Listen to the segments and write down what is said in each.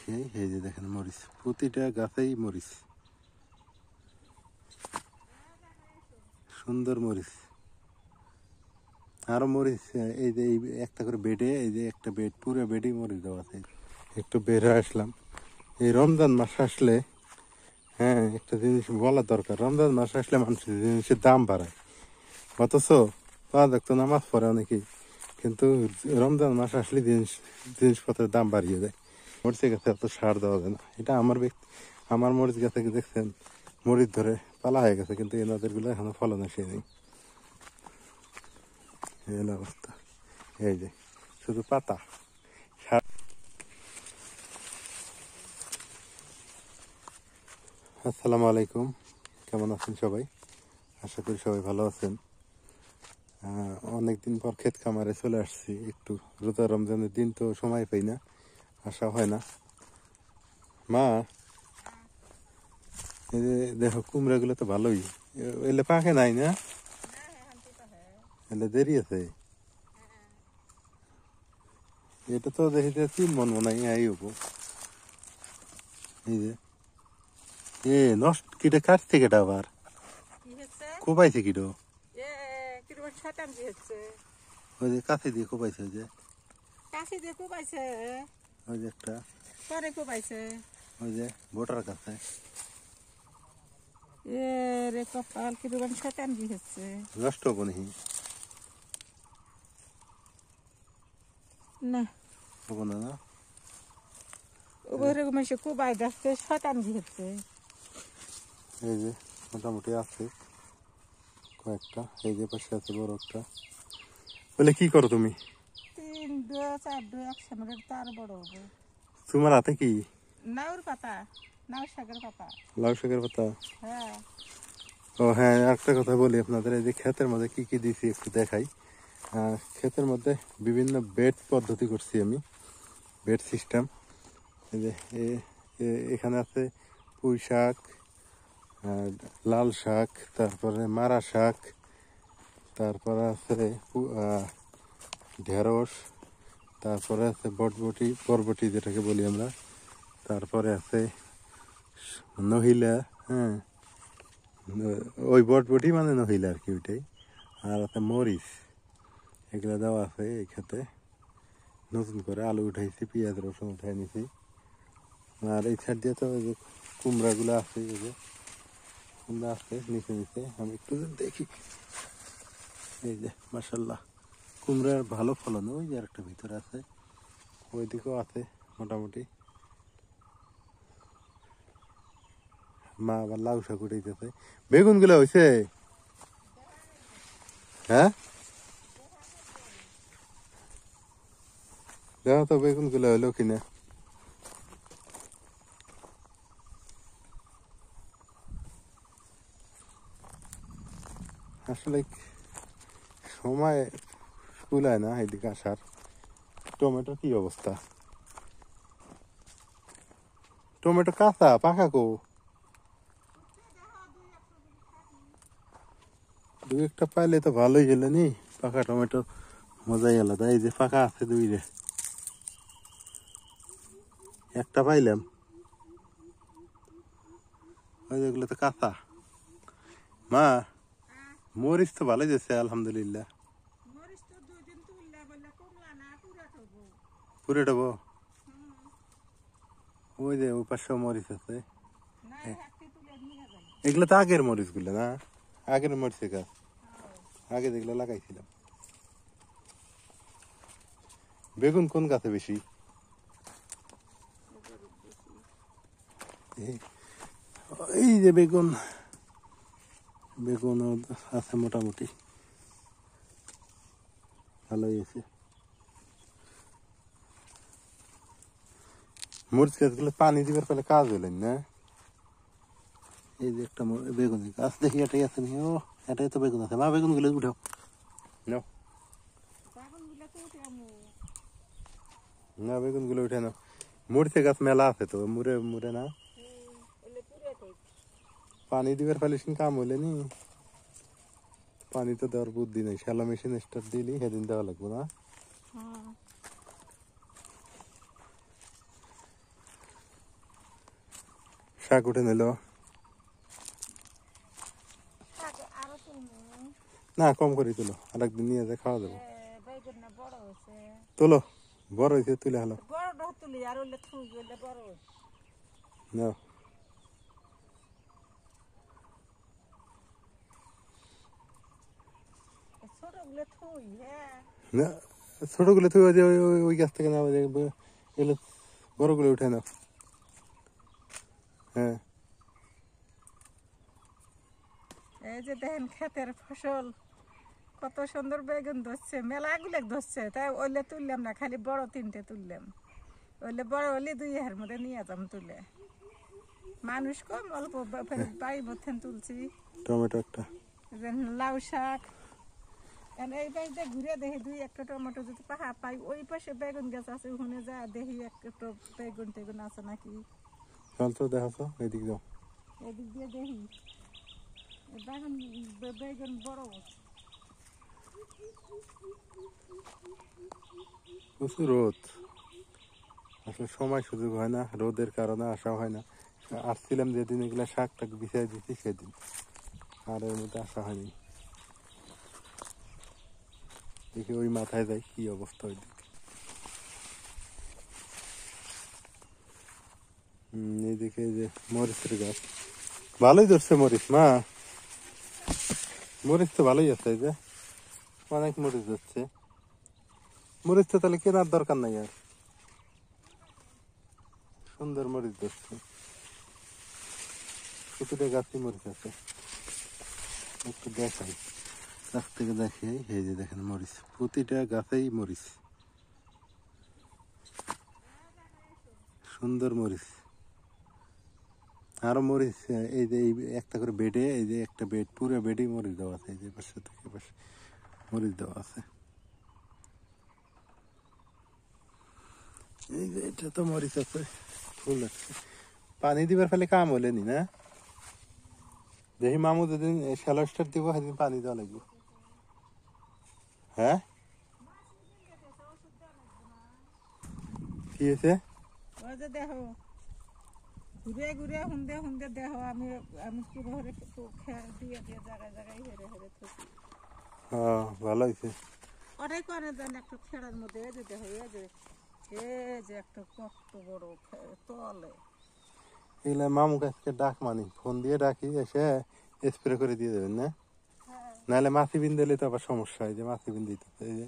দেখাই, এই যে দেখেন মরিচ, প্রতিটা গাছেই মরিচ, সুন্দর মরিচ। আরো মরিচ, এই যে একটা করে বেডে, এই যে একটা বেড, পুরো বেডই মরিচ দেওয়া আছে। একটু বের হয়ে আসলাম। এই রমজান মাস আসলে, হ্যাঁ একটা জিনিস বলা দরকার, রমজান মাস আসলে মানুষের জিনিসের দাম বাড়ায়। অথচ পাওয়া দেখতো নামাজ পড়ে অনেকেই, কিন্তু রমজান মাস আসলে জিনিসপত্রের দাম বাড়িয়ে দেয়। মরিচের গাছে এত সার দেওয়া যায় না। এটা আমার মরিচ গাছে দেখছেন মরিচ ধরে পালা হয়ে গেছে, কিন্তু এনাদের গুলো এখনো ফলন আসে নেই। এই অবস্থা, এই যে শুধু পাতা। আসসালামু আলাইকুম, কেমন আছেন সবাই? আশা করি সবাই ভালো আছেন। অনেকদিন পর ক্ষেত খামারে চলে আসছি। একটু রোজা রমজানের দিন তো সময় পাই না, আসা হয় না। মা, এই যে দেখো কুমড়া গুলো তো ভালোই, এলে পাকে নাই না, এলে দেরি আছে। এটা তো দেখি 3 মন মনে হয় এই হবো। এই যে এ নষ্ট কিটা কাটছে কেটা আবার কোপাইছে কিটো, ওই যে কাছে দিয়ে কোপাইছে, ওই যে ওই যে একটা, ওই যে ভোটার কাছে কপাল কিরকম শতান দিয়েছে নষ্ট হবো নাকি? না হবো না, না ওরকম এসে কোবাই দেখছে শতান দিয়েছে। এই যে মোটামুটি আছে কয়েকটা, এই যে পাশে আছে বড় একটা। বলে কি করো তুমি? 3 2 4 2 একসঙ্গে তার বড় হবে। তোমার হাতে কি? নাউর পাতা, নাউ শাকের পাতা। লাউ শাকের পাতা? হ্যাঁ। ও হ্যাঁ, একটা কথা বলি আপনাদের, এই যে ক্ষেতের মধ্যে কি কি দিছি একটু দেখাই। ক্ষেতের মধ্যে বিভিন্ন বেড পদ্ধতি করছি আমি, বেড সিস্টেম। এই যে এখানে আছে পুঁই শাক, লাল শাক, তারপরে মারা শাক, তারপরে আছে ঢেঁড়স, তারপরে আছে বরবটি যেটাকে বলি আমরা, তারপরে আছে নহিলা, হ্যাঁ ওই বটবটি মানে নহিলা আর কি ওইটাই, আর আছে মরিচ, এগুলো দেওয়া আছে এই খেতে। নতুন করে আলু উঠাইছি, পেঁয়াজ রসুন উঠাই নিছি। আর এই সাইড দিয়ে তো ওই যে কুমড়াগুলো আছে, এই যে কুমড়া আছে নিচে নিচে, আমি একটু দেখি। এই যে মাশাল্লাহ কুমড়ার ভালো ফলন। ওই যে আরেকটা ভিতরে আছে, ওই দিকেও আছে মোটামুটি। মা আবার লাউ শাক উঠাইতেছে। বেগুন গুলো হয়েছে? হ্যাঁ দেখো তো বেগুন গুলো হলো কিনা। আসলে সময় কুলায় না এদিকে আসার। টমেটো কি অবস্থা? টমেটো কাঁচা পাকা কো? 2-1টা পাইলে তো ভালোই হলো নি। পাকা টমেটো মজাই আলাদা। এই যে পাকা আছে 2 রে, একটা পাইলাম, ওই যেগুলো তো কাঁচা। মা, মরিচ তো ভালোই যাচ্ছে আলহামদুলিল্লাহ। পুরে দেবো? ওই যে ওই পাশে মরিচ আছে, এগুলো তো আগের মরিচ গুলো না, আগের মরিচের গাছ, আগে যেগুলো লাগাইছিলাম। বেগুন কোন গাছে বেশি? এই যে বেগুন, বেগুন আছে মোটামুটি ভালোই আছে। মরিচ গাছগুলো পানি দিবার পেলে কাজ হলেন না। এই যে একটা বেগুন গাছ দেখি, এটাই আছে নি? ও এটাই তো বেগুন আছে। মা বেগুন গুলো উঠাও, নাও না, বেগুন গুলো উঠে নাও। মরিচের গাছ মেলা আছে তো, মুড়ে মুড়ে না পানি দিবার ফেলে কাম হইলে নি। পানি তো দেওয়ার বুদ্ধি নেই, শ্যালো মেশিন স্টার্ট দিলি সেদিন দেওয়া লাগবে না। শাক উঠে নিল আরো তুলবো না, কম করে তুলো, আর একদিন নিয়ে যায় খাওয়া যাবো। বেগুন না বড় হয়েছে তোলো, বড় হয়েছে তুলে হলো বড়টা তুলি আর ওলে থুই গেলে বড় হয়েছে না। ছোটগুলো থুই হ্যাঁ না, ছোটগুলো তুই ওই ওই গাছ থেকে না, এগুলো বড়গুলো উঠে নাও। হ্যাঁ, এই যে দেখেন ক্ষেতের ফসল কত সুন্দর বেগুন ধরছে মেলাগুলো ধরছে তাই ওইলে তুললাম না খালি বড় তিনটে তুললাম ওইলে বড় হলে 2 এর মধ্যে নিয়ে যাম তুলে মানুষ কম অল্প বাড়ি মধ্যে তুলছি টমেটো একটা। লাউ শাক এই বাড়িতে ঘুরে দেখি 2-1টা টমেটো যদি পাহা পাই ওই পাশে বেগুন গাছ আছে ওখানে যা দেখি একটা বেগুন টেগুন আছে নাকি চল তো দেখাছো, এদিক যাও। এদিক দিয়ে দেখি বেগুন বেগুন বড় প্রচুর রোদ, আসলে সময় সুযোগ হয় না, রোদের কারণে আসা হয় না। আসছিলাম যেদিন এগুলা শাক টাক বিছাই দিচ্ছি সেদিন, আর এর মধ্যে আসা হয়নি। দেখি ওই মাথায় যাই কি অবস্থা ওই দিকে। এইদিকে এই যে মরিচের গাছ, ভালোই ধরছে মরিচ। মা, মরিচ তো ভালোই আছে, এই যে অনেক মরিচ ধরছে। মরিচ তো তাহলে কেনার দরকার নাই আর, সুন্দর মরিচ ধরছে, প্রতিটা গাছই মরিচ আছে। একটু দেখাই, কাছ থেকে দেখাই, এই যে দেখেন মরিচ, প্রতিটা গাছেই মরিচ, সুন্দর মরিচ। আরো মরিচ, এই যে এই একটা করে বেডে, এই যে একটা বেড, পুরো বেডেই মরিচ দেওয়া আছে, এই যে পাশে থেকে পাশে মরিচ দেওয়া আছে। এই যে এটা তো মরিচ আছে, ফুল আছে। পানি দিবার ফেলে কাম হলে নি না, দেখি মামু যেদিন শ্যালো স্টার দিব সেদিন পানি দেওয়া লাগবে। হ্যাঁ, কি হয়েছে? ওই যে দেখো ঘুরে ঘুরে হুন্দে হুন্দে দেখো আমি আমি কি ভরে দিয়ে দিয়ে জায়গায় জায়গায় হেরে হেরে থাকি হ্যাঁ, ভালো হয়েছে। ওটাই করে দেন একটা খেড়ার মধ্যে এই যে দেখো এই যে একটা কত বড় তলে এগুলা মামু কাছকে ডাক মানি, ফোন দিয়ে ডাকি, এসে স্প্রে করে দিয়ে দেবেন না, নাহলে মাছি বিন দিলে তো আবার সমস্যা হয়। যে মাছি বিন দিতে, এই যে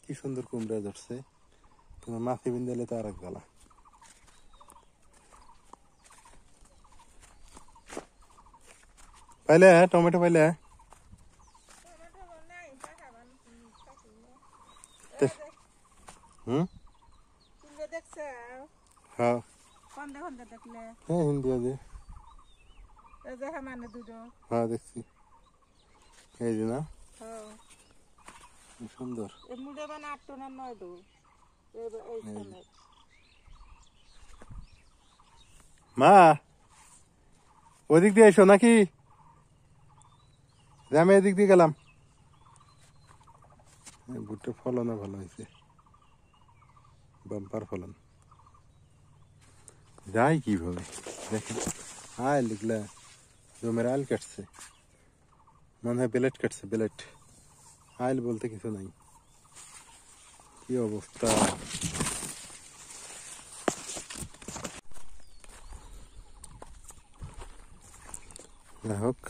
কি সুন্দর কুমড়া ধরছে, তোমার মাছি বিন দিলে তো আর এক জ্বালা। পাইলে টমেটো পাইলে, হুম, দেখছে হ্যাঁ খন্দে খন্দে দেখলে হ্যাঁ, হিন্দি আছে, এই যে মানে দুটো হ্যাঁ দেখছি, এই যে না, হ্যাঁ সুন্দর। এই মুড়ে মানে 8 না 9 দো এই সামনে মা, ওদিক দিয়ে এসো নাকি, যে আমি এদিক দিয়ে গেলাম। ভুট্টার ফলনও ভালো হয়েছে, বাম্পার ফলন। যাই কিভাবে দেখেন, আইল এগুলা জমের আইল কাটছে, মনে হয় বেলেট কাটছে, বেলেট। আইল বলতে কিছু নাই, কি অবস্থা। যাই হোক,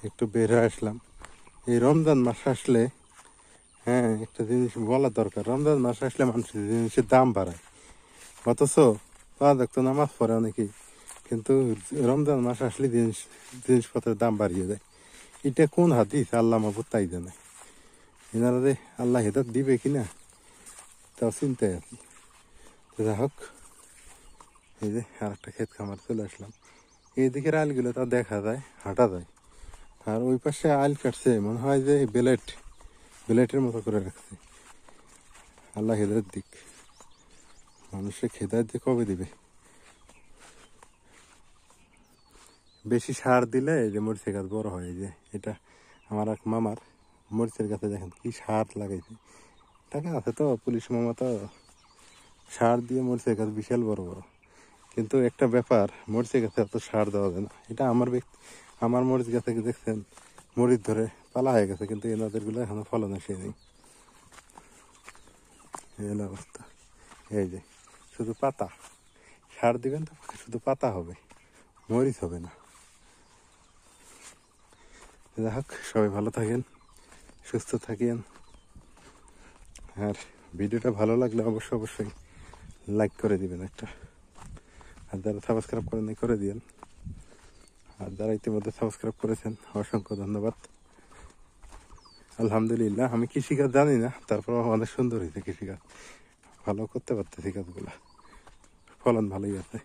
একটু বের হয়ে আসলাম। এই রমজান মাস আসলে, হ্যাঁ একটা জিনিস বলা দরকার, রমজান মাস আসলে মানুষের জিনিসের দাম বাড়ায়। অথচ পাওয়া দেখতো নামাজ পড়ে অনেকেই, কিন্তু রমজান মাস আসলে জিনিসপত্রের দাম বাড়িয়ে দেয়। এটা কোন হাদিস আল্লাহ মাহবুব তাই জানে, এনারা যে আল্লাহ হেদাত দিবে কিনা তাও চিন্তায় আছি। যাই হোক, এই যে আর একটা ক্ষেত খামার চলে আসলাম। এইদিকের আইলগুলো তা দেখা যায়, হাঁটা যায়, আর ওই পাশে আইল কাটছে, মনে হয় যে বেলেটের মতো করে রাখছে। আল্লাহ হেদায়েত দিক, মানুষের হেদায়েত দিয়ে কবে দিবে। বেশি সার দিলে এই যে মরিচের গাছ বড় হয়। এই যে এটা আমার এক মামার মরিচের গাছে দেখেন কি সার লাগাইছে, টাকা আছে তো, পুলিশ মামা তো সার দিয়ে মরিচের গাছ বিশাল বড় বড়। কিন্তু একটা ব্যাপার, মরিচের গাছে এত সার দেওয়া যায় না। এটা আমার মরিচ গাছে দেখছেন মরিচ ধরে পালা হয়ে গেছে, কিন্তু এনাদের গুলো এখনো ফলন আসে নেই। এই হলো অবস্থা। এই যে শুধু পাতা, সার দিবেন তো শুধু পাতা হবে, মরিচ হবে না। যাই হোক, সবাই ভালো থাকেন, সুস্থ থাকেন। আর ভিডিওটা ভালো লাগলে অবশ্যই লাইক করে দিবেন একটা, আর যারা সাবস্ক্রাইব করেন করে দিন। আর যারা ইতিমধ্যে সাবস্ক্রাইব করেছেন অসংখ্য ধন্যবাদ। আলহামদুলিল্লাহ, আমি কৃষিকাজ জানি না, তারপর অনেক সুন্দর হয়েছে কৃষিকাজ, ভালো করতে পারতেছি কাজগুলা, ফলন ভালোই আছে।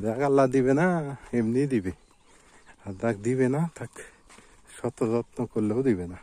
যাক আল্লাহ দিবে না এমনি দিবে, আর যাক দিবে না তাক শত যত্ন করলেও দিবে না।